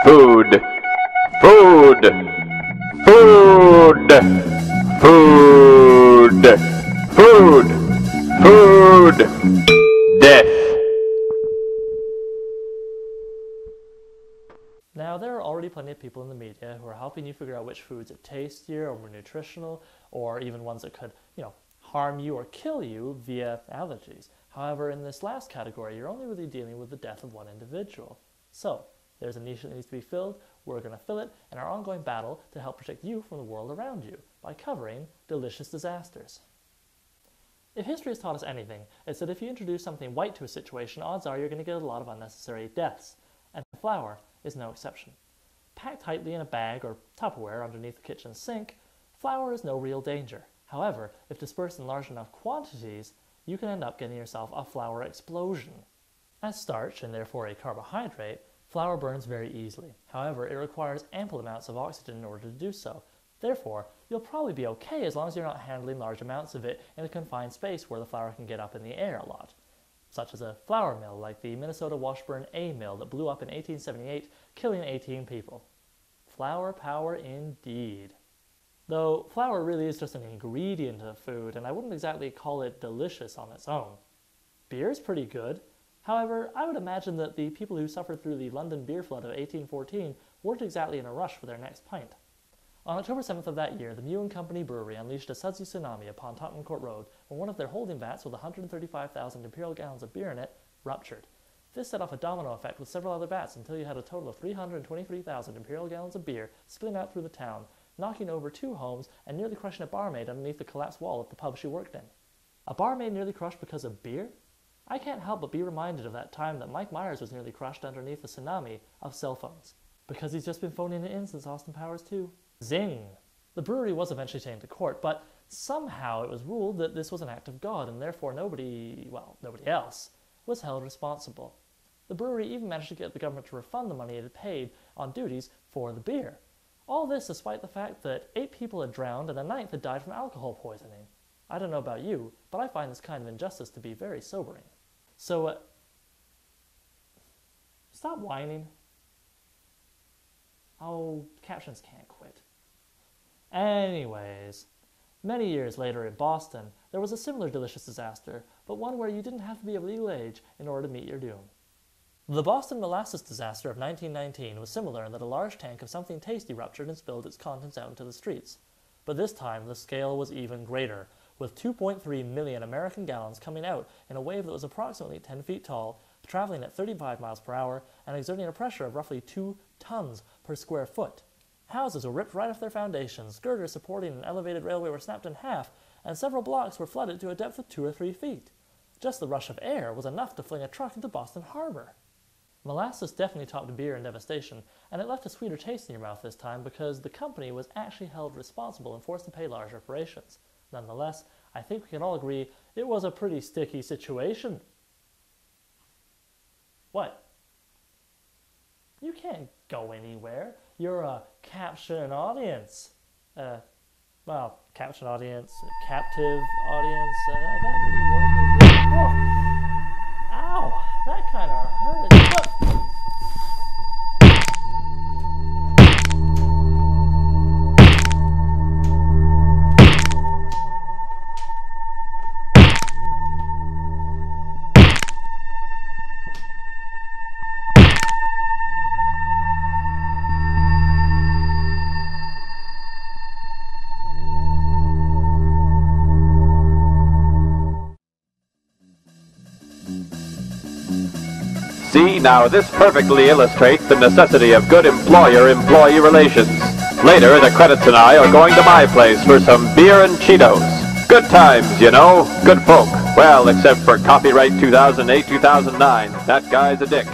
Food. Food. Food. Food. Food. Food. Death. Now, there are already plenty of people in the media who are helping you figure out which foods are tastier or more nutritional, or even ones that could, harm you or kill you via allergies. However, in this last category, you're only really dealing with the death of one individual. So, there's a niche that needs to be filled, we're going to fill it in our ongoing battle to help protect you from the world around you by covering delicious disasters. If history has taught us anything, it's that if you introduce something white to a situation, odds are you're going to get a lot of unnecessary deaths, and flour is no exception. Packed tightly in a bag or Tupperware underneath the kitchen sink, flour is no real danger. However, if dispersed in large enough quantities, you can end up getting yourself a flour explosion. As starch, and therefore a carbohydrate, flour burns very easily. However, it requires ample amounts of oxygen in order to do so. Therefore, you'll probably be okay as long as you're not handling large amounts of it in a confined space where the flour can get up in the air a lot, such as a flour mill like the Minnesota Washburn A mill that blew up in 1878, killing 18 people. Flour power indeed. Though flour really is just an ingredient of food, and I wouldn't exactly call it delicious on its own. Beer's pretty good. However, I would imagine that the people who suffered through the London beer flood of 1814 weren't exactly in a rush for their next pint. On October 7th of that year, the Mew & Company Brewery unleashed a sudsy tsunami upon Tottenham Court Road when one of their holding vats with 135,000 imperial gallons of beer in it ruptured. This set off a domino effect with several other vats until you had a total of 323,000 imperial gallons of beer spilling out through the town, knocking over 2 homes and nearly crushing a barmaid underneath the collapsed wall of the pub she worked in. A barmaid nearly crushed because of beer? I can't help but be reminded of that time that Mike Myers was nearly crushed underneath a tsunami of cell phones. Because he's just been phoning it in since Austin Powers 2. Zing! The brewery was eventually taken to court, but somehow it was ruled that this was an act of God and therefore nobody else, was held responsible. The brewery even managed to get the government to refund the money it had paid on duties for the beer. All this despite the fact that 8 people had drowned and a 9th had died from alcohol poisoning. I don't know about you, but I find this kind of injustice to be very sobering. So, stop whining. Oh, captions can't quit. Anyways, many years later in Boston, there was a similar delicious disaster, but one where you didn't have to be of legal age in order to meet your doom. The Boston molasses disaster of 1919 was similar in that a large tank of something tasty ruptured and spilled its contents out into the streets. But this time, the scale was even greater, with 2.3 million American gallons coming out in a wave that was approximately 10 feet tall, traveling at 35 miles per hour, and exerting a pressure of roughly 2 tons per square foot. Houses were ripped right off their foundations, girders supporting an elevated railway were snapped in half, and several blocks were flooded to a depth of 2 or 3 feet. Just the rush of air was enough to fling a truck into Boston Harbor. Molasses definitely topped beer in devastation, and it left a sweeter taste in your mouth this time because the company was actually held responsible and forced to pay large reparations. Nonetheless, I think we can all agree it was a pretty sticky situation. What? You can't go anywhere. You're a caption audience. Caption audience, captive audience. That really worked. Oh. Ow! That kind of hurt. See, now this perfectly illustrates the necessity of good employer-employee relations. Later, the credits and I are going to my place for some beer and Cheetos. Good times, you know. Good folk. Well, except for copyright 2008-2009. That guy's a dick.